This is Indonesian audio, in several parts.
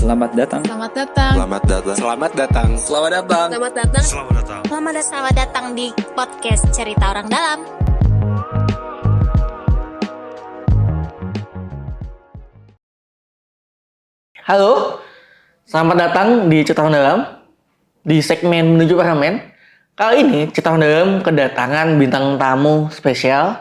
Selamat datang. Selamat datang. Selamat datang. Selamat datang. Selamat datang. Selamat datang. Selamat datang di podcast Cerita Orang Dalam. Halo, selamat datang di Cerita Orang Dalam di segmen Menuju Parlemen. Kali ini Cerita Orang Dalam kedatangan bintang tamu spesial,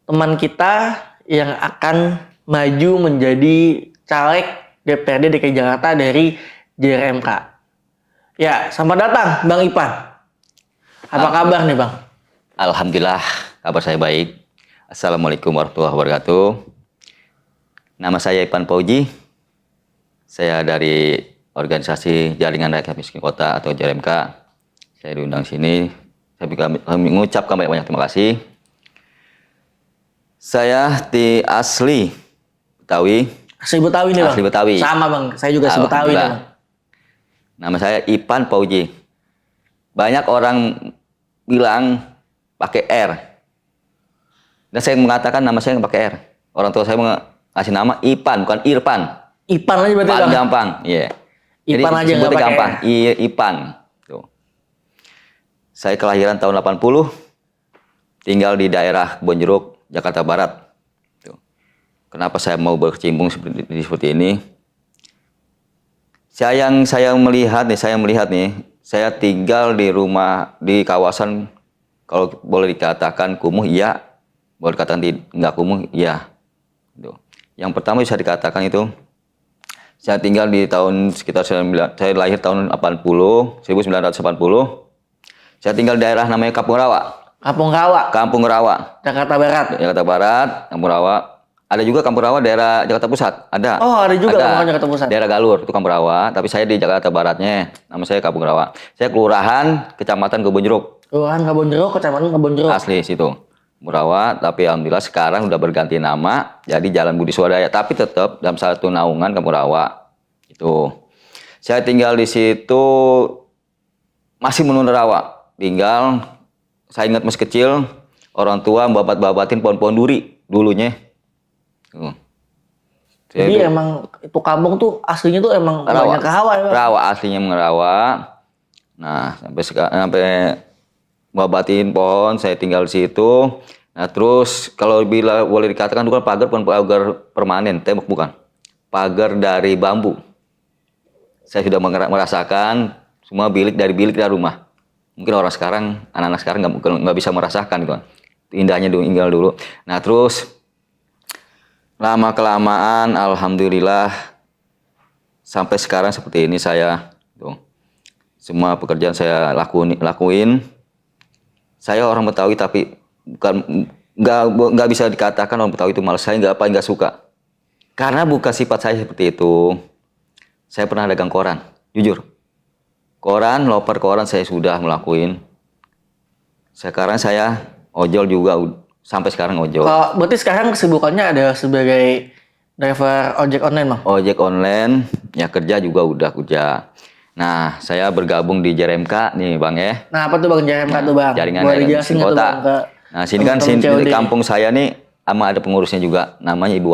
teman kita yang akan maju menjadi caleg DPRD DKI Jakarta dari JRMK. Ya, selamat datang Bang Ipan. Apa kabar nih Bang? Alhamdulillah, kabar saya baik. Assalamualaikum warahmatullahi wabarakatuh. Nama saya Ipan Pauji. Saya dari organisasi Jaringan Rakyat Miskin Kota atau JRMK. Saya diundang sini. Saya mengucapkan banyak terima kasih. Saya asli Betawi. Asli Betawi nih Bang? Asli Betawi. Sama Bang, saya juga asli Betawi nih Bang. Nama saya Ipan Pauji. Banyak orang bilang pakai R. Dan saya mengatakan nama saya nggak pakai R. Orang tua saya ngasih nama Ipan, bukan Irfan. Ipan aja berarti Paling Bang? gampang, iya. Ipan Jadi, aja nggak sebutnya pakai gampang, R. Ipan. Tuh. Saya kelahiran tahun 80, tinggal di daerah Kebonjeruk, Jakarta Barat. Tuh. Kenapa saya mau berkecimpung seperti ini? Saya melihat nih, saya tinggal di rumah di kawasan, kalau boleh dikatakan kumuh, iya. Boleh dikatakan nggak kumuh, iya. Tuh. Yang pertama bisa dikatakan itu, saya tinggal di tahun sekitar saya lahir tahun 1980. Saya tinggal di daerah namanya Kampung Rawa. Kampung Rawa, Kampung Rawa. Jakarta Barat. Jakarta Barat, Kampung Rawa. Ada juga Kampung Rawa daerah Jakarta Pusat. Ada. Oh, ada juga Kampung Rawa Jakarta Pusat. Daerah Galur itu Kampung Rawa, tapi saya di Jakarta Baratnya. Nama saya Kampung Rawa. Saya kelurahan Kecamatan Kebonjeruk. Kelurahan Kebonjeruk, Kecamatan Kebonjeruk. Asli situ. Kampung Rawa, tapi alhamdulillah sekarang udah berganti nama jadi Jalan Budi Swadaya, tapi tetap dalam satu naungan Kampung Rawa. Itu. Saya tinggal di situ masih menurut Rawa. Tinggal, saya ingat masih kecil, orang tua babat-babatin pohon-pohon duri dulunya. Jadi emang itu kampung tuh aslinya tuh emang Rawa. banyak Rawa ya Bang? Rawa, aslinya Rawa. Nah, sampai babatin pohon, saya tinggal di situ. Nah, terus kalau boleh dikatakan bukan pagar permanen, tembok bukan. Pagar dari bambu. Saya sudah merasakan semua bilik dari rumah. Mungkin orang sekarang, anak-anak sekarang nggak bisa merasakan gitu. Indahnya tinggal dulu. Nah, terus lama kelamaan, alhamdulillah sampai sekarang seperti ini saya. Tuh. Semua pekerjaan saya lakuin. Saya orang Betawi tapi nggak bisa dikatakan orang Betawi itu malas. Saya nggak suka. Karena bukan sifat saya seperti itu. Saya pernah dagang koran, jujur. Loper koran saya sudah melakuin. Sekarang saya ojol juga, sampai sekarang ojol. Berarti sekarang kesibukannya ada sebagai driver ojek online Bang? Ojek online, ya kerja juga udah kerja. Nah, saya bergabung di JRMK nih Bang ya. Nah, apa tuh Bang JRMK tuh Bang? Jaringan Boleh Rakyat dijelasin Miskin nggak tuh Kota. Bang ke Nah, sini kan teman-teman di COD? kampung saya nih, sama ada pengurusnya juga, namanya Ibu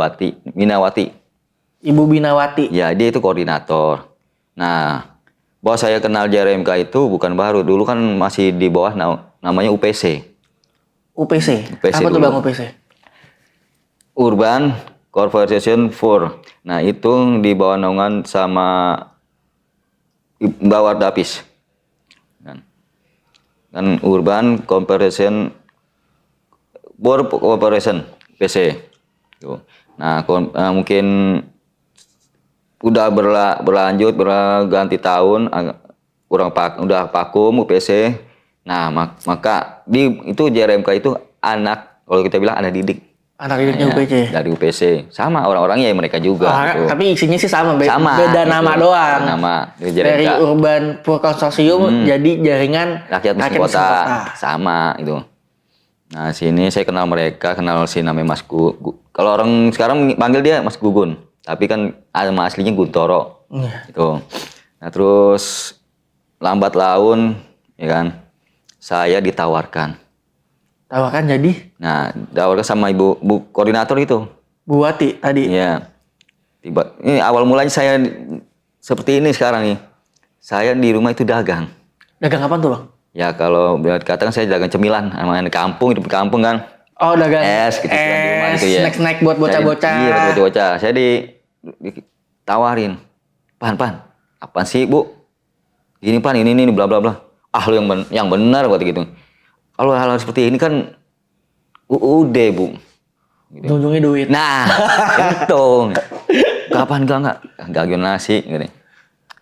Minawati. Ibu Binawati. Ya, dia itu koordinator. Nah, bahwa saya kenal JRMK itu bukan baru. Dulu kan masih di bawah namanya UPC. UPC? UPC Apa tuh dulu. Bang UPC? Urban Conversation for. Nah, itu di bawah naungan sama Mbak Wardapis. Kan Urban Conversation for Cooperation PC. Tuh. Nah, mungkin udah berlanjut berganti tahun, udah vakum UPC. Nah, maka itu JRMK itu kalau kita bilang anak didik. Anak didiknya UPC. Dari UPC. Sama orang-orangnya mereka juga. Gitu. Tapi isinya sih sama, Sama, beda gitu. nama doang. Nama JRMK. Dari Urban Poor Consortium jadi Jaringan Rakyat Miskin Kota. Sama itu. Nah, sini saya kenal mereka, kenal si namanya Mas kalau orang sekarang panggil dia Mas Gugun. Tapi kan nama aslinya Guntoro. Gitu. Nah, terus lambat laun, ya kan, saya ditawarkan. Tawarkan jadi? Nah, ditawarkan sama ibu koordinator itu. Bu Wati tadi? Iya. Ini awal mulanya saya seperti ini sekarang nih. Saya di rumah itu dagang. Dagang apa tuh bang? Ya kalau biar dikatakan saya dagang cemilan, namanya di kampung, hidup di kampung kan. Oh dagang Es gitu kan di rumah gitu ya. snack buat bocah-bocah. Iya buat bocah-bocah. Saya ditawarin, pan, apaan sih bu? Gini pan, ini bla bla bla. Ah lu yang benar buat gitu. Kalau hal-hal seperti ini kan UUD bu. Gitu. Ujung-ujungnya duit. Nah itu. Kapan enggak nasi gitu.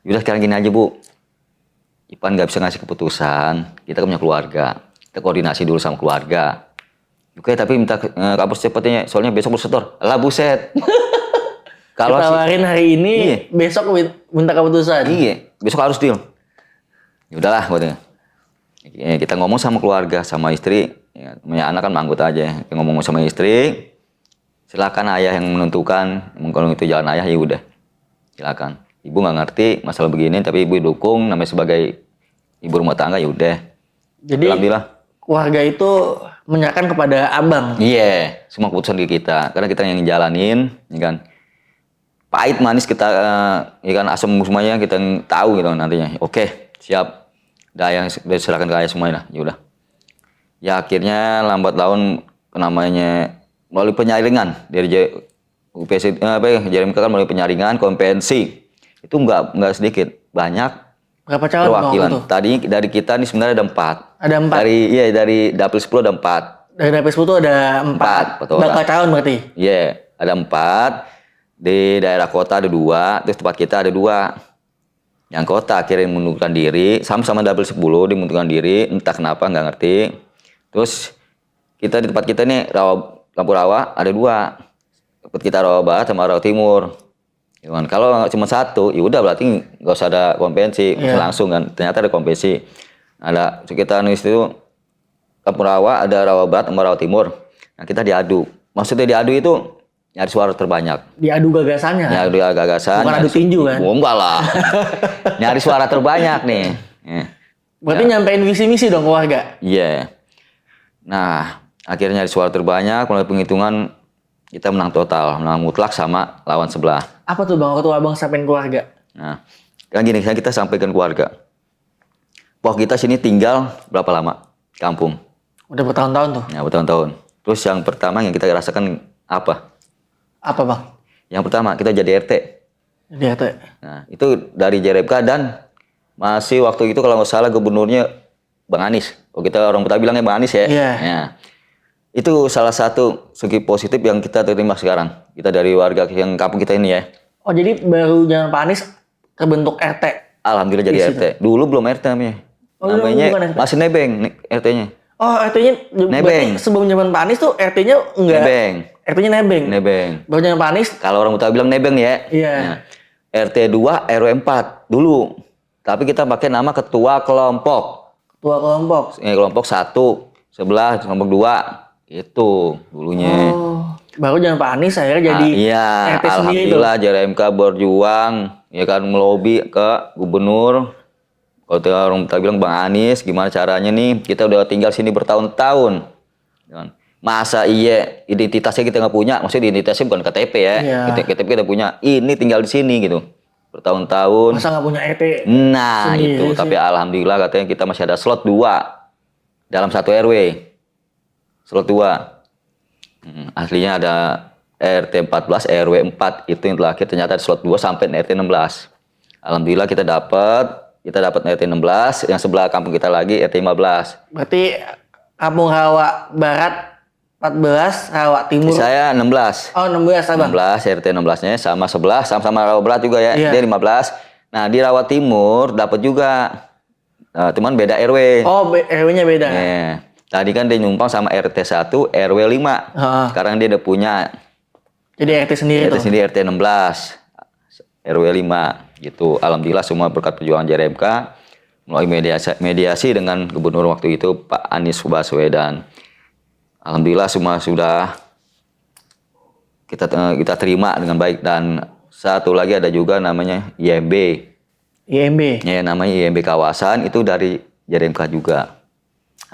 Udah sekarang gini aja bu. Ipan nggak bisa ngasih keputusan. Kita kan punya keluarga. Kita koordinasi dulu sama keluarga. Oke tapi minta kampus cepatnya. Soalnya besok bersetor. Lah buset. Kalau tawarin hari ini, iya. Besok minta keputusan. Iya. Besok harus deal. Ya udahlah buatnya. Kita ngomong sama keluarga, sama istri. Ya, punya anak kan manggut aja. Kita ngomong sama istri. Silakan ayah yang menentukan. Kalau itu jalan ayah ya udah. Silakan. Ibu nggak ngerti masalah begini, tapi ibu dukung. Namanya sebagai ibu rumah tangga ya udah. Jadi alhamdulillah keluarga itu menyerahkan kepada abang. Iya, semua keputusan di kita. Karena kita yang jalanin, ya kan. Pahit manis kita, ya kan asam semuanya kita tahu gitu nantinya. Oke, siap. Dah silakan ke ayah semuanya lah. Ya udah. Ya akhirnya lambat laun namanya melalui penyaringan dari UPC JRMK kan melalui penyaringan kompensi itu nggak sedikit, banyak. Berapa calon perwakilan tadi dari kita nih sebenarnya ada 4. Ada 4. Dari dapil 10 ada 4. Dari dapil 10 ada 4 bakal calon berarti. Iya, ada 4. Di daerah kota ada 2, terus tempat kita ada 2. Yang kota akhirnya mengundurkan diri, sama-sama dapil 10 dimundurkan diri, entah kenapa nggak ngerti. Terus kita di tempat kita nih Lampu Rawa ada 2. Tempat kita Rawa Barat sama Rawa Timur. Kalau cuma 1, ya udah berarti nggak usah ada kompensi, langsung kan. Ternyata ada kompensi. Ada sekitar itu Lampu Rawa, ada Rawa Barat sama Rawa Timur. Nah kita diadu. Maksudnya diadu itu nyari suara terbanyak. Diadu gagasannya. Diadu gagasan. Bukan adu tinju kan? Enggak lah. Nyari suara terbanyak nih. Berarti nyampein visi misi dong ke warga. Iya. Nah akhirnya nyari suara terbanyak. Mulai penghitungan kita menang total, menang mutlak sama lawan sebelah. Apa tuh bang? Waktu abang sampein ke warga? Nah, kan gini, kita sampaikan ke warga. Bahwa kita sini tinggal berapa lama? Kampung. Udah bertahun-tahun tuh? Ya, bertahun-tahun. Terus yang pertama yang kita rasakan apa? Apa bang? Yang pertama, kita jadi RT. Jadi RT? Nah, itu dari JRMK dan masih waktu itu kalau nggak salah gubernurnya Bang Anies. Oh, kita orang Betawi bilangnya Bang Anies ya? Iya. Ya. Itu salah satu segi positif yang kita terima sekarang. Kita dari warga yang kampung kita ini ya. Oh jadi baru zaman Pak Anies terbentuk RT? Alhamdulillah jadi RT. Dulu belum RT namanya. Oh, namanya masih nebeng RT-nya. Oh RT-nya nebeng. Sebelum zaman Pak Anies tuh RT-nya enggak? Nebeng. RT-nya nebeng? Nebeng. Baru zaman Pak Anies? Kalau orang Betawi bilang nebeng ya. Iya. Nah, RT 2 RW 4 dulu. Tapi kita pakai nama ketua kelompok. Ketua kelompok? Kelompok 1, sebelah kelompok 2. Itu dulunya. Oh, baru zaman Pak Anies akhirnya jadi RT sendiri itu. Alhamdulillah JRMK berjuang, ya kan melobi ke gubernur. Kalau orang kita bilang Bang Anies, gimana caranya nih? Kita udah tinggal sini bertahun-tahun. Masa iya identitasnya kita nggak punya? Maksudnya identitasnya bukan KTP ya. Iya. KTP kita punya. Ini tinggal di sini gitu. Bertahun-tahun. Masa nggak punya RT? Nah sendiri, itu. sih. Tapi alhamdulillah katanya kita masih ada slot 2 dalam 1 RW. Slot 2. Aslinya ada RT 14, RW 4. Itu yang terakhir ternyata ada slot 2 sampai RT 16. Alhamdulillah kita dapat RT 16, yang sebelah kampung kita lagi RT 15. Berarti Kampung Rawa Barat 14, Rawa Timur. Saya 16. Oh 16 abang. 16, RT 16-nya sama sebelah, sama-sama Rawa Barat juga ya. Iya. Dia 15. Nah di Rawa Timur dapat juga. Cuman beda RW. Oh RW-nya beda. Yeah. Tadi kan dia numpang sama RT 1, RW 5. Sekarang dia udah punya. Jadi RT sendiri RT sendiri RT 16, RW 5 gitu. Alhamdulillah semua berkat perjuangan JRMK melalui mediasi dengan gubernur waktu itu Pak Anies Baswedan. Alhamdulillah semua sudah kita terima dengan baik. Dan satu lagi ada juga namanya IMB. IMB? Ya namanya IMB kawasan itu dari JRMK juga.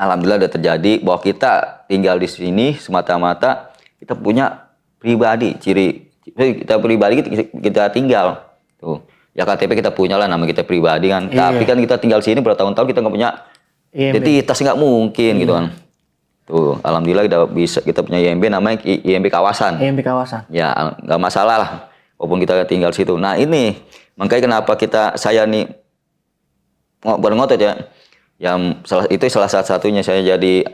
Alhamdulillah udah terjadi bahwa kita tinggal di sini semata-mata kita punya pribadi, ciri kita pribadi kita tinggal. Tuh. Ya KTP kita punya lah, nama kita pribadi kan. Iya. Tapi kan kita tinggal sini bertahun-tahun kita nggak punya IMB. identitas, nggak mungkin gitu kan. Tuh, alhamdulillah kita punya IMB namanya IMB kawasan. IMB kawasan. Ya nggak masalah lah, walaupun kita tinggal situ. Nah ini makanya kenapa saya nih ngotot ya. Itu salah satunya saya jadi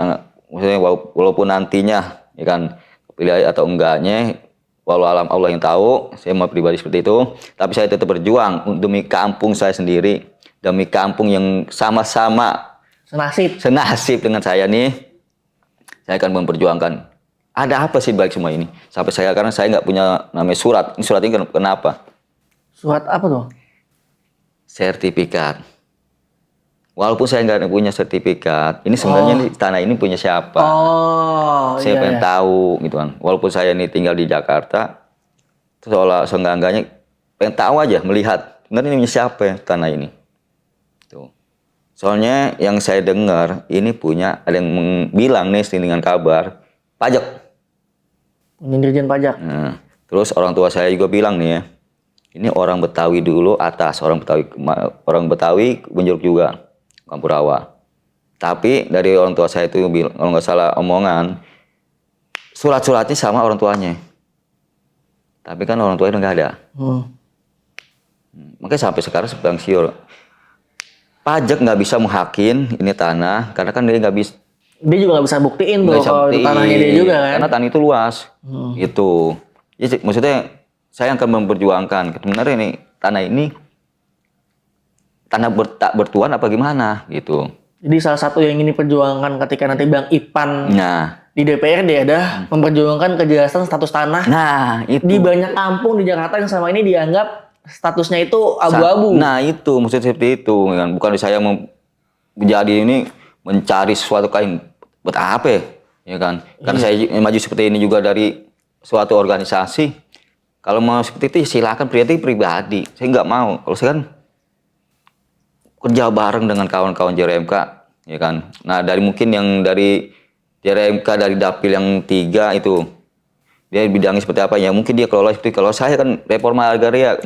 maksudnya walaupun nantinya ya kan pilih atau enggaknya, walau alam Allah yang tahu, saya mau pribadi seperti itu, tapi saya tetap berjuang demi kampung saya sendiri, demi kampung yang sama-sama senasib dengan saya nih. Saya akan memperjuangkan. Ada apa sih balik semua ini? Karena saya nggak punya namanya surat. Ini surat ini kenapa? Surat apa tuh? Sertifikat. Walaupun saya nggak punya sertifikat, ini sebenarnya tanah ini punya siapa? Saya pengen tahu gitu kan. Walaupun saya ini tinggal di Jakarta, seenggak-enggaknya pengen tahu aja, melihat sebenarnya ini punya siapa ya, tanah ini. Tuh. Soalnya yang saya dengar ini ada yang bilang nih dengan kabar pajak. Dirjen pajak. Nah, terus orang tua saya juga bilang nih ya, ini orang Betawi dulu atas, orang Betawi Benjeruk juga. Kampurawa. Tapi dari orang tua saya itu bilang, kalau nggak salah omongan, surat-suratnya sama orang tuanya. Tapi kan orang tuanya udah nggak ada. Makanya sampai sekarang sedang siur. Pajak nggak bisa menghakin ini tanah, karena kan dia nggak bisa. Dia juga nggak bisa buktiin tuh kalau itu tanahnya dia juga kan. Karena tanah itu luas. Gitu. Jadi, maksudnya saya akan memperjuangkan. Sebenarnya ini tanah bertuan apa gimana gitu. Jadi salah satu yang ingin diperjuangkan ketika nanti Bang Ipan di DPRD ada memperjuangkan kejelasan status tanah. Nah, itu. Di banyak kampung di Jakarta yang selama ini dianggap statusnya itu abu-abu. Nah, itu maksudnya seperti itu kan. Bukan saya menjadi ini mencari sesuatu kain buat apa ya kan. Karena saya maju seperti ini juga dari suatu organisasi. Kalau mau seperti itu silakan pribadi. Saya nggak mau. Kalau saya kan kerja bareng dengan kawan-kawan JRMK, ya kan. Nah, dari JRMK dari dapil yang 3 itu, dia bidangnya seperti apa ya? Mungkin dia kelola seperti kalau saya kan reforma agraria.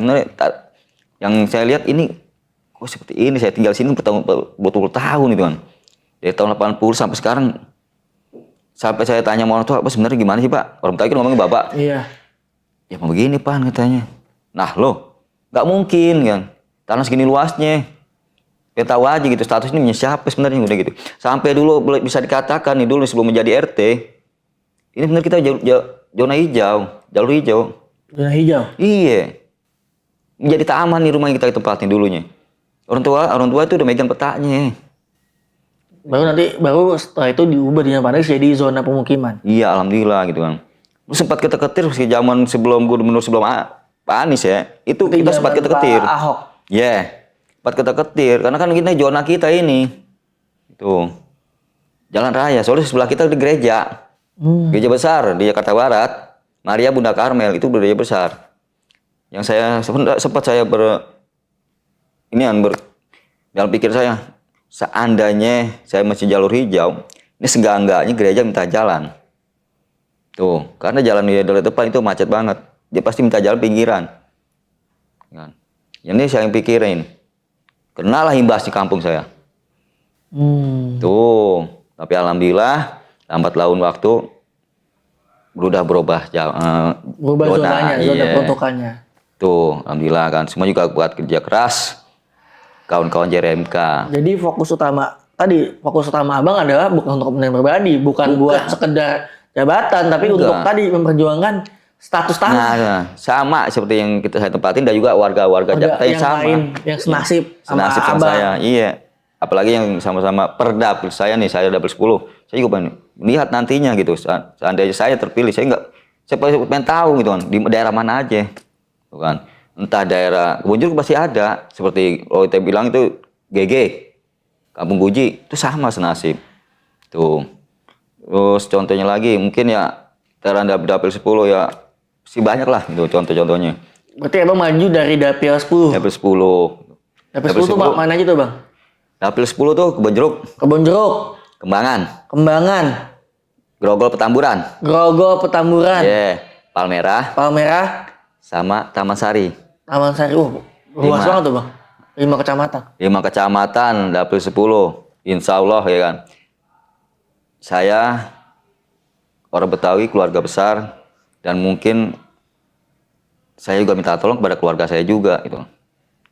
Yang saya lihat ini, kok seperti ini? Saya tinggal sini berpuluh tahun itu kan. Dari tahun 80 sampai sekarang, sampai saya tanya sama orang tua, apa sebenarnya gimana sih Pak? Orang tua kan ngomongnya Bapak. Iya. Ya mau begini Pak katanya. Nah loh, nggak mungkin kan. Tanah segini luasnya. Kita tahu aja gitu status ini siapa sebenarnya udah gitu. Sampai dulu bisa dikatakan nih dulu sebelum menjadi RT, ini benar kita zona hijau, jalur hijau. Zona hijau. Iya. Menjadi taman nih rumah yang kita tempatin dulunya. Orang tua itu udah megang petanya. Baru setelah itu diubah jadi zona pemukiman. Iya, alhamdulillah gitu kan. Lu sempat ketar-ketir zaman sebelum Pak Anies ya. Itu kita sempat ketar-ketir. Pak Ahok. Yeah. Sempat ketar-ketir karena kan ini zona kita ini. Tuh. Jalan raya, soalnya sebelah kita di gereja. Gereja besar di Jakarta Barat. Maria Bunda Karmel itu gereja besar. Yang saya sempat saya dalam pikir saya, seandainya saya masih jalur hijau, ini seenggak-enggaknya gereja minta jalan. Tuh, karena jalan di depan itu macet banget. Dia pasti minta jalan pinggiran. Kan. Yang ini saya yang pikirin. Kenalah imbas di kampung saya. Tuh, tapi alhamdulillah lambat laun waktu udah berubah zonanya, zona peruntukannya. Tuh, alhamdulillah kan. Semua juga buat kerja keras. Kawan-kawan JRMK. Jadi fokus utama Abang adalah bukan untuk kepentingan pribadi, bukan buat sekedar jabatan, tapi untuk tadi memperjuangkan status tanah. Nah, sama seperti yang saya tempatin dan juga warga-warga Jakarta yang sama. Yang senasib sama saya. Iya. Apalagi yang sama-sama perdapil saya nih, saya dapil 10. Saya juga melihat nantinya gitu. Seandainya saya terpilih, saya pengen tahu gitu kan, di daerah mana aja. Tuh kan. Entah daerah Kebun Jeruk pasti ada. Seperti kalau kita bilang itu GG, Kampung Guji, itu sama senasib. Tuh. Terus contohnya lagi, mungkin ya daerah dapil 10 ya, sih banyak lah itu contoh-contohnya. Berarti Abang maju dari dapil 10? Dapil 10. Dapil 10 tuh mana aja tuh Bang? Dapil 10 tuh Kebun Jeruk. Kebun Jeruk. Kembangan. Grogol Petamburan. Iya. Palmerah. sama Taman Sari. Taman Sari, luas 5. banget tuh bang. 5 kecamatan. 5 kecamatan, dapil 10. Insya Allah ya kan. Saya orang Betawi, keluarga besar, dan mungkin saya juga minta tolong kepada keluarga saya juga gitu.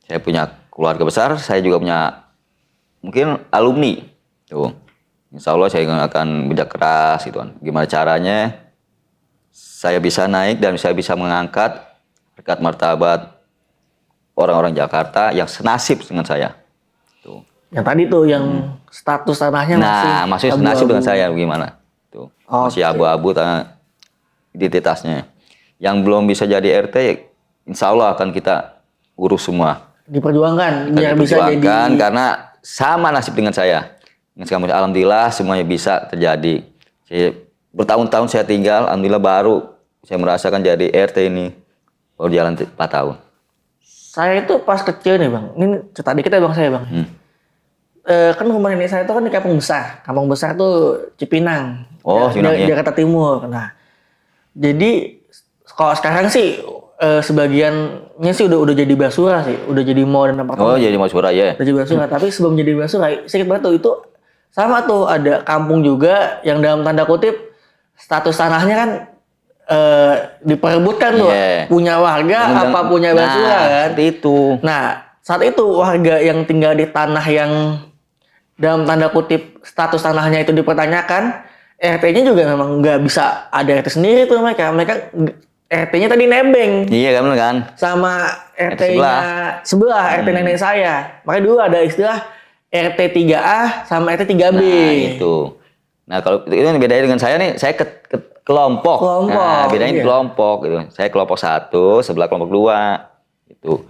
Saya punya keluarga besar, saya juga punya mungkin alumni. Tuh. Insya Allah saya akan bekerja keras gitu kan. Gimana caranya saya bisa naik dan saya bisa mengangkat harkat martabat orang-orang Jakarta yang senasib dengan saya. Tuh. Yang tadi tuh yang status tanahnya masih senasib dengan saya gimana? Tuh. Masih abu-abu identitasnya. Yang belum bisa jadi RT, insya Allah akan kita urus semua. Diperjuangkan biar bisa jadi. Karena sama nasib dengan saya. Alhamdulillah semuanya bisa terjadi. Bertahun-tahun saya tinggal, alhamdulillah baru saya merasakan jadi RT ini baru jalan 4 tahun. Saya itu pas kecil nih bang, ini cerita dikit ya bang saya bang. Kan rumah nenek saya itu kan di Kampung Besar. Kampung Besar tuh Cipinang. Cipinang ya. Jakarta Timur. Nah, jadi kalau sekarang sih sebagiannya sih udah jadi basura sih, udah jadi mall dan apartemen. Jadi basura ya. Udah jadi basura, tapi sebelum jadi basura, sedikit banget tuh itu sama tuh ada kampung juga yang dalam tanda kutip status tanahnya kan diperebutkan tuh, punya warga apa punya basura kan. Seperti itu. Nah, saat itu warga yang tinggal di tanah yang dalam tanda kutip status tanahnya itu dipertanyakan, RT-nya juga memang nggak bisa ada RT sendiri tuh mereka. Mereka RT-nya tadi nebeng. Iya kan? Sama RT-nya sebelah RT nenek saya. Makanya dulu ada istilah RT 3A sama RT 3B. Nah, itu. Nah, kalau itu bedanya dengan saya nih, saya ke kelompok. Nah, bedanya kelompok gitu. Saya kelompok 1, sebelah kelompok 2 itu.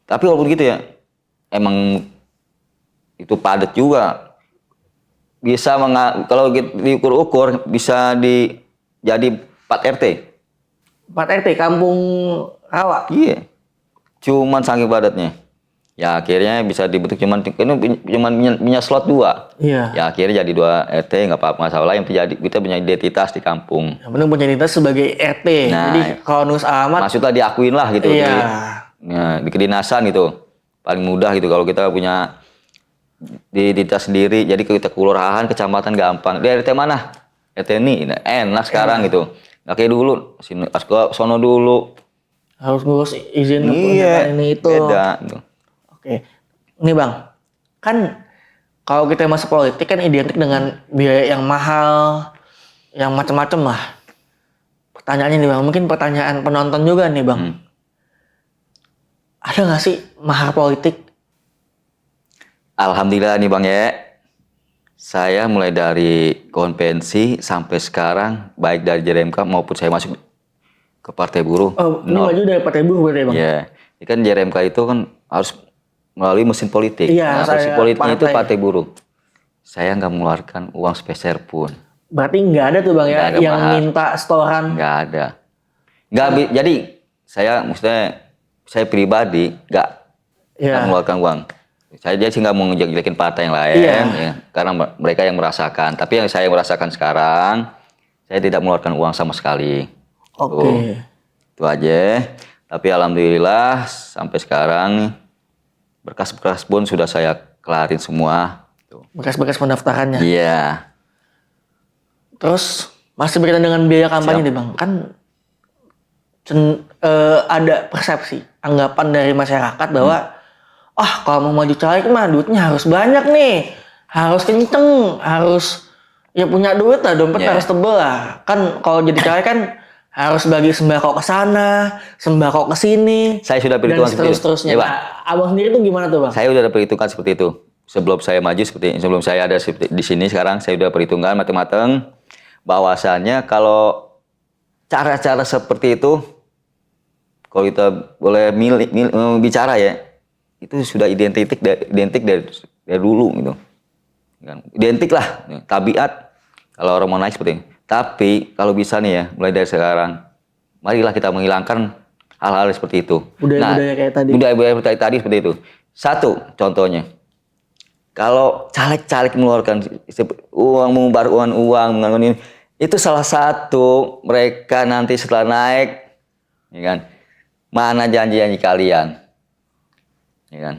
Tapi walaupun gitu ya, emang itu padat juga. Bisa kalau diukur-ukur bisa jadi 4 RT. 4 RT kampung rawa. Iya. Cuman saking padatnya. Ya akhirnya bisa dibentuk cuman punya slot 2. Iya. Ya akhirnya jadi 2 RT enggak apa-apa masalah, yang terjadi kita punya identitas di kampung. Yang penting punya identitas sebagai RT. Nah, jadi kalau nulis alamat maksudnya diakuin lah gitu. Iya. Di kedinasan gitu. Paling mudah gitu kalau kita punya di identitas sendiri. Jadi kita kelurahan, kecamatan gampang. Di RT mana? RT ini enak sekarang gitu. Nggak kayak dulu, sini sono dulu. Harus ngurus izin ini itu. Beda gitu. Oke. Ini Bang, kan kalau kita masuk politik kan identik dengan biaya yang mahal, yang macam-macam lah. Pertanyaannya nih Bang, mungkin pertanyaan penonton juga nih Bang. Ada nggak sih mahar politik? Alhamdulillah nih Bang ya. Saya mulai dari konvensi sampai sekarang, baik dari JRMK maupun saya masuk ke Partai Buruh. Ini maju dari Partai Buruh berarti Bang? Iya. Ini kan JRMK itu kan harus melalui mesin politik. Iya, mesin politiknya itu Partai Buruh. Saya nggak mengeluarkan uang sepeser pun. Berarti nggak ada tuh Bang ya yang mahar. minta setoran? Nggak ada. Jadi saya pribadi nggak mengeluarkan uang. Saya sih nggak mau ngejelekin partai yang lain, ya, karena mereka yang merasakan. Tapi yang saya merasakan sekarang, saya tidak mengeluarkan uang sama sekali. Oke. Itu aja. Tapi alhamdulillah sampai sekarang berkas-berkas pun sudah saya kelarin semua. Berkas-berkas pendaftarannya. Iya. Terus masih berkaitan dengan biaya kampanye nih Bang. Kan ada persepsi, anggapan dari masyarakat bahwa kalau mau maju caleg mah duitnya harus banyak nih, harus kenceng, harus ya punya duit lah, dompet harus tebel lah. Kan kalau jadi caleg kan harus bagi sembako ke sana, sembako ke sini. Saya sudah perhitungan seperti itu. Seterusnya. Ya, nah, Abang sendiri tuh gimana tuh Bang? Saya udah perhitungkan seperti itu. Sebelum saya maju sebelum saya ada di sini sekarang, saya udah perhitungkan matang-matang bahwasannya kalau cara-cara seperti itu, kalau kita boleh bicara ya, itu sudah identik dari dulu gitu. Identik lah, tabiat kalau orang mau naik seperti ini. Tapi kalau bisa nih ya, mulai dari sekarang, marilah kita menghilangkan hal-hal seperti itu. Budaya-budaya kayak tadi. Budaya-budaya tadi seperti itu. Satu contohnya, kalau caleg-caleg mengeluarkan uang, mengumbar uang, mengeluarkan ini, itu salah satu mereka nanti setelah naik, ya kan, mana janji-janji kalian? Ya kan?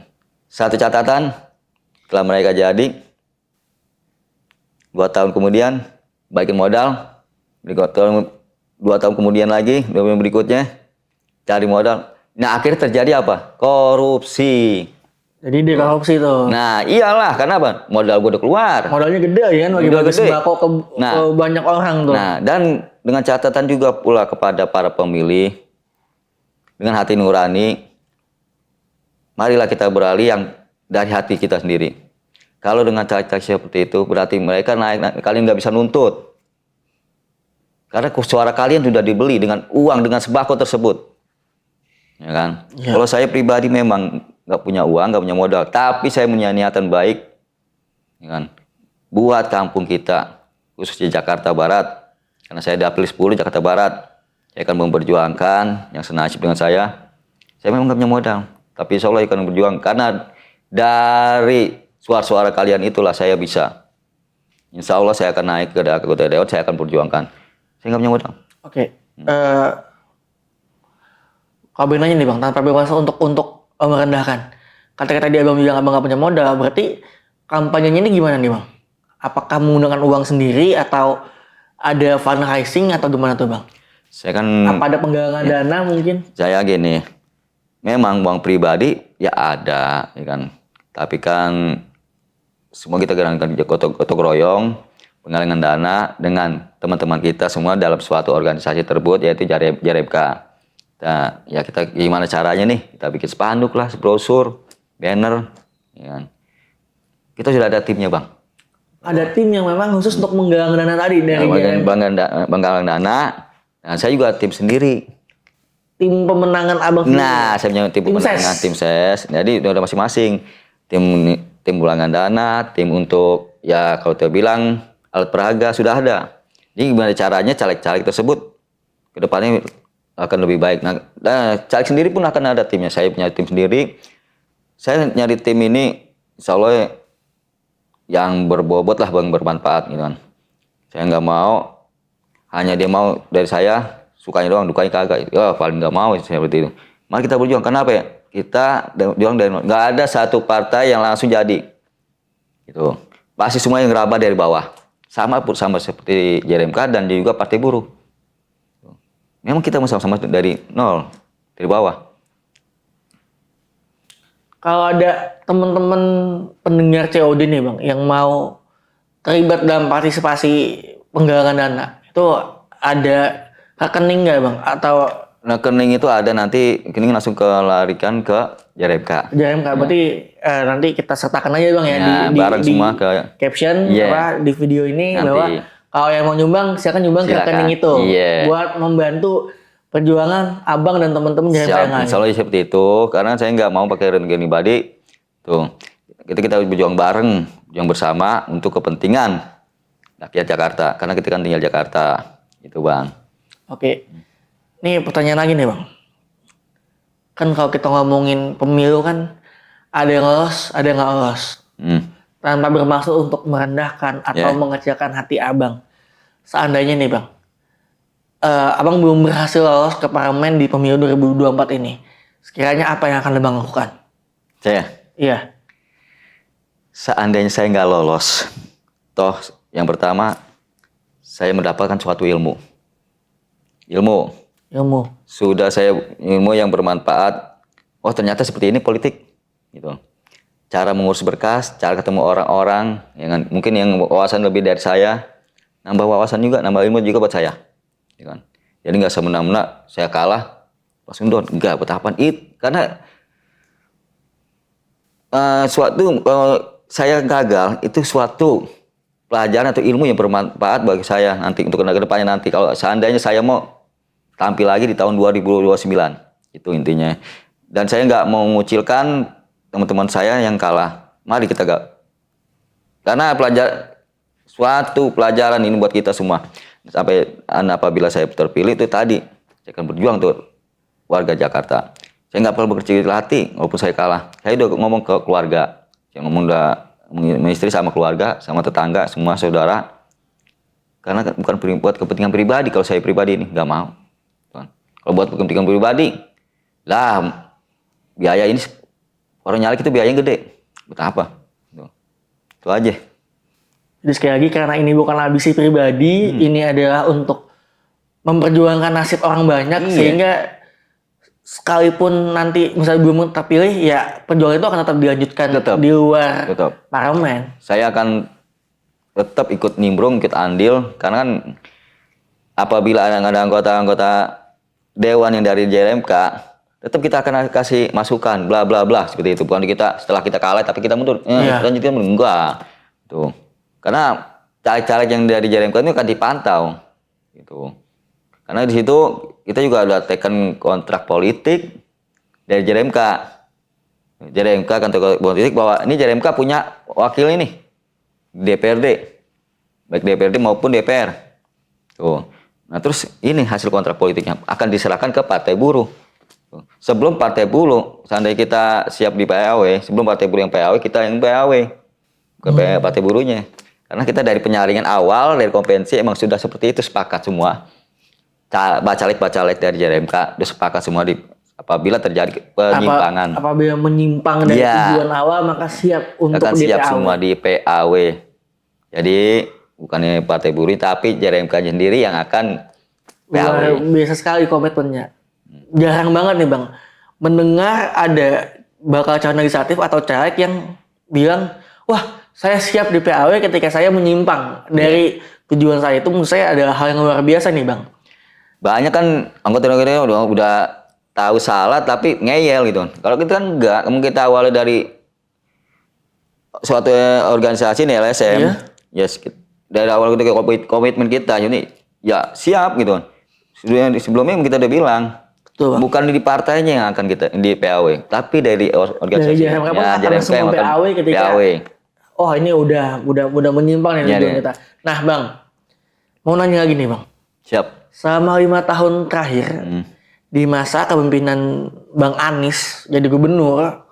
Satu catatan, setelah mereka jadi, 2 tahun kemudian, balikin modal, 2 tahun kemudian lagi, 2 tahun berikutnya, cari modal. Nah, akhirnya terjadi apa? Korupsi. Jadi dikorupsi tuh. Nah, iyalah, karena apa? Modal gue udah keluar. Modalnya gede ya kan, Modal bagi-bagi gede. sembako ke banyak orang tuh. Nah, dan dengan catatan juga pula kepada para pemilih, dengan hati nurani, marilah kita beralih yang dari hati kita sendiri. Kalau dengan cara-cara seperti itu, berarti mereka naik, kalian nggak bisa nuntut. Karena suara kalian sudah dibeli dengan uang, dengan sembako tersebut. Ya kan? Ya. Kalau saya pribadi memang nggak punya uang, nggak punya modal, tapi saya punya niatan baik, ya kan? Buat kampung kita, khususnya Jakarta Barat, karena saya dapil 10 Jakarta Barat, saya akan memperjuangkan yang senasib dengan saya. Saya memang nggak punya modal, tapi insya Allah akan berjuang, karena dari suara-suara kalian itulah saya bisa. Insya Allah saya akan naik ke anggota dewan, saya akan perjuangkan. Saya nggak punya modal. Oke. Kalau nanya nih Bang, tanpa bermaksud untuk merendahkan. Kata-kata dia Abang bilang Abang nggak punya modal, berarti kampanyenya ini gimana nih Bang? Apakah menggunakan uang sendiri atau ada fundraising atau gimana tuh Bang? Saya kan. Apa ada penggalangan dana mungkin? Saya gini, memang uang pribadi ya ada, ya kan. Tapi kan semua kita gerakan gotong royong, penggalangan dana dengan teman-teman kita semua dalam suatu organisasi tersebut, yaitu Jaremka. Nah, ya kita gimana caranya nih? Kita bikin spanduk lah, brosur, banner, ya kan. Kita sudah ada timnya Bang. Ada tim yang memang khusus untuk menggalang dana tadi dari penggalang dana. Nah, saya juga tim sendiri. Tim pemenangan Abang sendiri. Nah, saya punya tim pemenangan, tim ses. Jadi udah masing-masing. Tim bulangan dana, tim untuk ya kalau kita bilang alat peraga sudah ada. Jadi gimana caranya caleg-caleg tersebut ke depannya akan lebih baik. Nah, caleg sendiri pun akan ada timnya. Saya punya tim sendiri. Saya nyari tim ini insya Allah yang berbobot lah, yang bermanfaat gitu kan. Saya nggak mau hanya dia mau dari saya, sukanya doang, dukanya kagak. Ya paling nggak mau seperti itu. Mari kita berjuang. Kenapa ya? Kita juang dari nggak ada satu partai yang langsung jadi. Gitu. Pasti semua yang ngeraba dari bawah. Sama seperti JRMK dan juga Partai Buruh. Memang kita sama-sama dari nol, dari bawah. Kalau ada teman-teman pendengar COD nih Bang, yang mau terlibat dalam partisipasi penggalangan dana, itu ada rekening nggak Bang? Atau rekening itu ada, nanti rekening langsung larikan ke JRMK. JRMK, berarti nanti kita sertakan aja Bang ya, bareng semua ke caption apa di video ini nanti. Bahwa kalau yang mau nyumbang silakan nyumbang ke rekening itu buat membantu perjuangan Abang dan teman-teman JRMK yang lain. Insya Allah seperti itu, karena saya nggak mau pakai rekening pribadi. Tuh, kita berjuang bareng, berjuang bersama untuk kepentingan rakyat Jakarta, karena kita kan tinggal Jakarta, itu Bang. Oke, nih pertanyaan lagi nih Bang. Kan kalau kita ngomongin pemilu kan ada yang lolos, ada yang nggak lolos. Tanpa bermaksud untuk merendahkan atau mengecilkan hati Abang. Seandainya nih Bang, Abang belum berhasil lolos ke parlemen di pemilu 2024 ini. Sekiranya apa yang akan Abang lakukan? Saya? Iya. Seandainya saya nggak lolos, toh yang pertama saya mendapatkan suatu ilmu. Sudah saya ilmu yang bermanfaat. Oh ternyata seperti ini politik, gitu. Cara mengurus berkas, cara ketemu orang-orang, yang mungkin yang wawasan lebih dari saya, nambah wawasan juga, nambah ilmu juga buat saya. Ya kan? Jadi nggak semena-mena saya kalah, langsung down. Enggak, betapaan karena saya gagal itu suatu pelajaran atau ilmu yang bermanfaat bagi saya nanti untuk ke depannya nanti. Kalau seandainya saya mau tampil lagi di tahun 2029, itu intinya. Dan saya nggak mau mengucilkan teman-teman saya yang kalah. Mari kita karena suatu pelajaran ini buat kita semua. Sampai apabila saya terpilih itu tadi, saya akan berjuang untuk warga Jakarta. Saya nggak perlu berkecil hati walaupun saya kalah. Saya udah ngomong ke keluarga, saya ngomong istri sama keluarga, sama tetangga, semua saudara. Karena bukan buat kepentingan pribadi. Kalau saya pribadi ini nggak mau. Kalau buat kepentingan pribadi, Lah, biaya ini orang nyalek itu biayanya gede. Buat apa? Itu aja. Jadi sekali lagi karena ini bukan ambisi pribadi, ini adalah untuk memperjuangkan nasib orang banyak Iya. sehingga sekalipun nanti misalnya belum terpilih ya perjuangan itu akan tetap dilanjutkan Tetap. di luar Tetap. parlemen. Saya akan tetap ikut nimbrung, ikut andil, karena kan apabila ada anggota-anggota dewan yang dari JRMK, tetap kita akan kasih masukan, bla bla bla seperti itu. Bukan kita setelah kita kalah tapi kita mundur, Iya. lanjutkan mundur, enggak. Tuh, karena caleg-caleg yang dari JRMK itu akan dipantau, gitu. Karena di situ kita juga ada teken kontrak politik dari JRMK. JRMK kantor politik bahwa ini JRMK punya wakil ini DPRD, baik DPRD maupun DPR. Tuh. Nah terus ini hasil kontrak politiknya akan diserahkan ke partai buruh. Tuh. Sebelum partai buruh, seandainya kita siap di PAW, sebelum partai buruh yang PAW, kita yang PAW ke partai buruhnya. Karena kita dari penyaringan awal dari kompetensi emang sudah seperti itu, sepakat semua. Bacalek dari JRMK udah sepakat semua apabila terjadi penyimpangan. Apabila menyimpang dari Iya. tujuan awal maka siap untuk akan di siap PAW. semua di PAW. Jadi bukannya partai buruh tapi JRMK sendiri yang akan Luar PAW. biasa sekali komitmennya. Jarang banget nih Bang mendengar ada bakal calon legislatif atau caleg yang bilang, wah saya siap di PAW ketika saya menyimpang dari tujuan saya. Itu menurut saya adalah hal yang luar biasa nih Bang. Banyak kan anggota-anggota udah tahu salah tapi ngeyel gitu. Kalau kita kan enggak, kita awalnya dari suatu organisasi nih LSM. Iya. Yes, dari awal kita komitmen kita jadi ya siap gitu. Sebelumnya kita udah bilang Betul Bang. bukan di partainya yang akan kita di PAW, tapi dari organisasi. Dari JRMK pun akan langsung yang ke akan PAW ketika PAW. oh ini udah menyimpang nih Iya, tujuan iya. kita. Nah Bang, mau nanya lagi nih Bang. Siap. Selama 5 tahun terakhir di masa kepemimpinan Bang Anies jadi gubernur,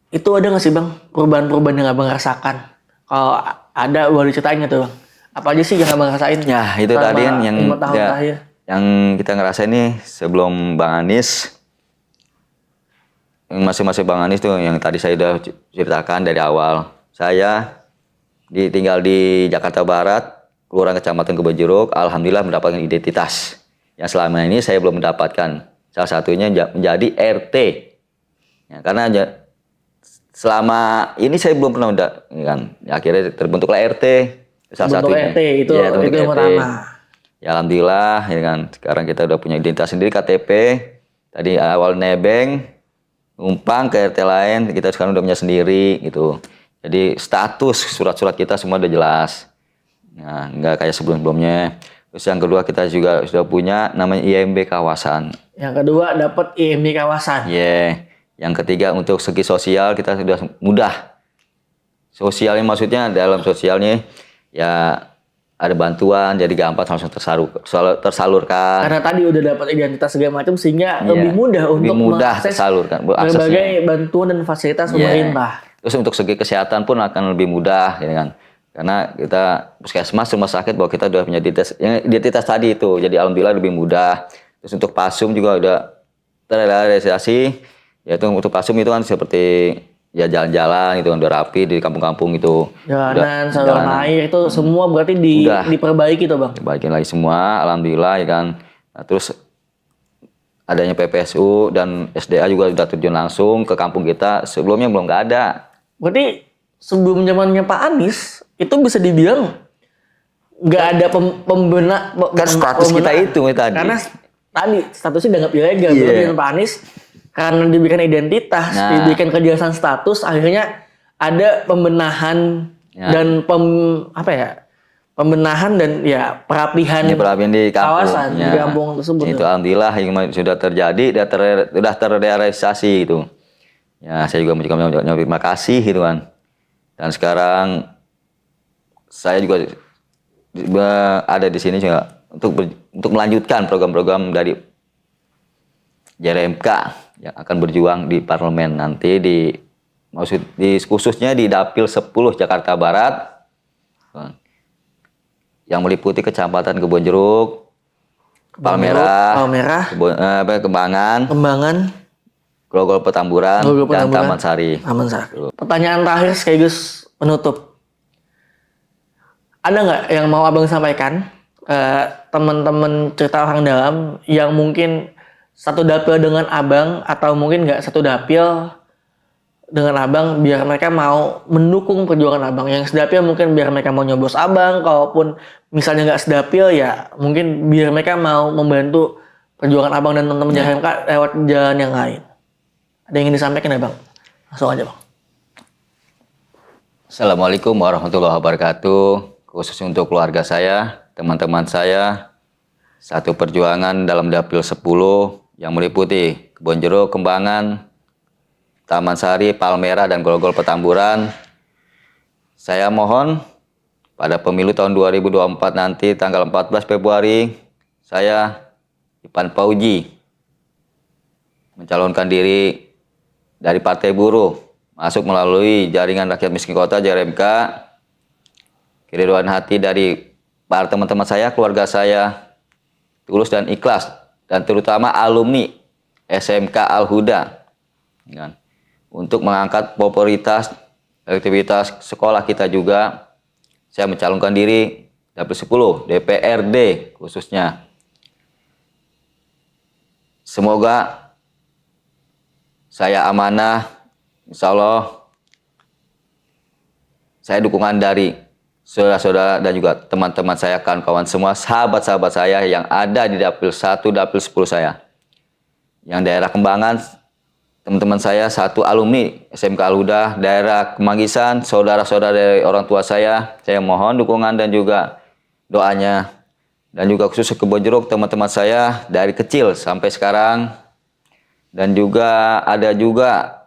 itu ada nggak sih Bang perubahan-perubahan yang Abang rasakan? Kalau ada boleh ceritain tuh Bang. Apa aja sih yang Abang rasain? Ya itu selama tadi kan yang 5 tahun terakhir. yang kita ngerasain nih sebelum Bang Anies. Yang masing-masing Bang Anies tuh yang tadi saya udah ceritakan dari awal. Saya tinggal di Jakarta Barat, Kelurahan Kecamatan Kebonjeruk, alhamdulillah mendapatkan identitas. Yang selama ini saya belum mendapatkan. Salah satunya menjadi RT. Ya, karena selama ini saya belum pernah kan. Ya, akhirnya terbentuklah RT. Salah Bentuk satunya. RT itu Ya, terbentuk yang RT. pertama. Ya alhamdulillah ya kan. Sekarang kita udah punya identitas sendiri KTP. Tadi awal nebeng, numpang ke RT lain, kita sekarang udah punya sendiri gitu. Jadi status surat-surat kita semua udah jelas. Nah, nggak kayak sebelum-sebelumnya. Terus yang kedua kita juga sudah punya namanya IMB kawasan. Yang kedua dapat IMB kawasan. Yang ketiga untuk segi sosial kita sudah mudah. Sosialnya maksudnya dalam sosialnya ya ada bantuan jadi gampang langsung tersalurkan. Karena tadi udah dapat identitas segala macam sehingga Iya, lebih mudah lebih untuk mudah mengakses tersalurkan berbagai bantuan dan fasilitas pemerintah. Terus untuk segi kesehatan pun akan lebih mudah ya kan. Karena kita puskesmas rumah sakit bahwa kita udah punya identitas tadi itu. Jadi alhamdulillah lebih mudah. Terus untuk pasum juga udah terrealisasi. Yaitu untuk pasum itu kan seperti ya jalan-jalan itu kan udah rapi di kampung-kampung itu. Jalanan, saluran air itu semua berarti diperbaiki tuh Bang. Baikin lagi semua, alhamdulillah ya kan. Nah, terus adanya PPSU dan SDA juga sudah terjun langsung ke kampung kita. Sebelumnya belum nggak ada. Berarti sebelum zamannya Pak Anies itu bisa dibilang nggak ada Kan status kita itu tadi. Karena tadi statusnya dianggap ilegal. Iya. Dengan Pak Anies karena diberikan identitas, Nah. diberikan kejelasan status, akhirnya ada pembenahan dan pembenahan dan ya perapihan Ini perapian di kampung. kawasan di kampung tersebut. Itu alhamdulillah yang sudah terjadi, sudah terrealisasi itu. Ya, saya juga mengucapkan terima kasih gitu kan. Dan sekarang saya juga ada di sini juga untuk melanjutkan program-program dari JRMK yang akan berjuang di parlemen nanti khususnya di Dapil 10 Jakarta Barat yang meliputi Kecamatan Kebonjeruk, Palmerah, Palmerah, Kembangan, Grogol Petamburan, dan Taman Sari. Taman Sari. Pertanyaan terakhir sekaligus penutup. Ada nggak yang mau abang sampaikan teman-teman cerita orang dalam yang mungkin satu dapil dengan abang atau mungkin nggak satu dapil dengan abang, biar mereka mau mendukung perjuangan abang? Yang sedapil mungkin biar mereka mau nyoblos abang, kalaupun misalnya nggak sedapil ya mungkin biar mereka mau membantu perjuangan abang dan teman-teman JRMK lewat jalan yang lain. Ada yang ingin disampaikan ya bang? Langsung aja bang. Assalamualaikum warahmatullahi wabarakatuh. Khusus untuk keluarga saya, teman-teman saya, satu perjuangan dalam dapil 10 yang meliputi Kebonjeruk, Kembangan, Taman Sari, Palmerah, dan Grogol Petamburan. Saya mohon pada pemilu tahun 2024 nanti tanggal 14 Februari, saya Ipan Fauji mencalonkan diri dari Partai Buruh, masuk melalui Jaringan Rakyat Miskin Kota JRMK. Keriduan hati dari para teman-teman saya, keluarga saya, tulus dan ikhlas, dan terutama alumni SMK Al-Huda, untuk mengangkat popularitas, aktivitas sekolah kita juga. Saya mencalonkan diri dapil 10 DPRD khususnya. Semoga saya amanah, insya Allah saya dukungan dari saudara-saudara dan juga teman-teman saya, kawan-kawan semua, sahabat-sahabat saya yang ada di dapil 1, dapil 10 saya. Yang daerah Kembangan, teman-teman saya satu alumni SMK Al-Huda, daerah Kemanggisan, saudara-saudara dari orang tua saya mohon dukungan dan juga doanya. Dan juga khusus Kebonjeruk, teman-teman saya dari kecil sampai sekarang. Dan juga ada juga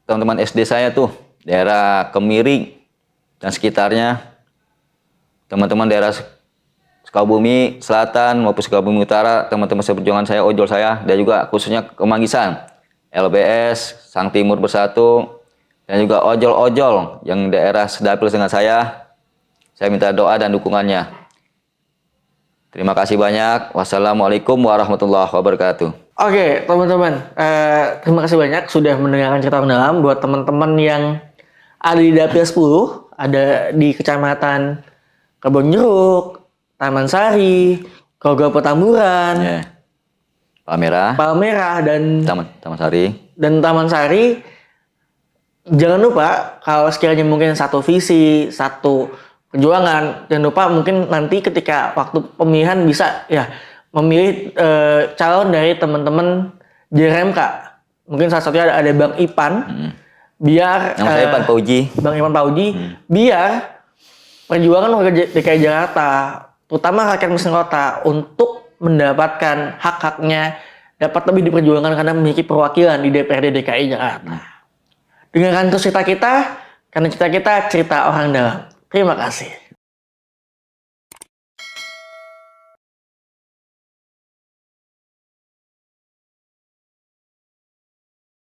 teman-teman SD saya tuh, daerah Kemiring dan sekitarnya. Teman-teman daerah Sukabumi Selatan maupun Sukabumi Utara, teman-teman seperjuangan saya, ojol saya, dan juga khususnya Kemanggisan, LBS, Sang Timur Bersatu, dan juga ojol-ojol yang daerah sedapil dengan saya minta doa dan dukungannya. Terima kasih banyak. Wassalamualaikum warahmatullahi wabarakatuh. Oke teman-teman, terima kasih banyak sudah mendengarkan cerita orang dalam. Buat teman-teman yang ada di dapil 10, ada di Kecamatan Kebonjeruk, Taman Sari, Grogol Petamburan, Palmerah, dan Taman Sari. Dan Taman Sari, jangan lupa kalau sekiranya mungkin satu visi, satu perjuangan, jangan lupa mungkin nanti ketika waktu pemilihan bisa ya memilih calon dari teman-teman JRMK. Mungkin salah satunya ada Bang Ipan, biar Nama saya Ipan Fauji. Bang Ipan Fauji, biar perjuangan warga DKI Jakarta, terutama rakyat miskin kota, untuk mendapatkan hak-haknya dapat lebih diperjuangkan karena memiliki perwakilan di DPRD DKI Jakarta. Dengarkan terus cerita kita, karena cerita kita cerita orang dalam. Terima kasih.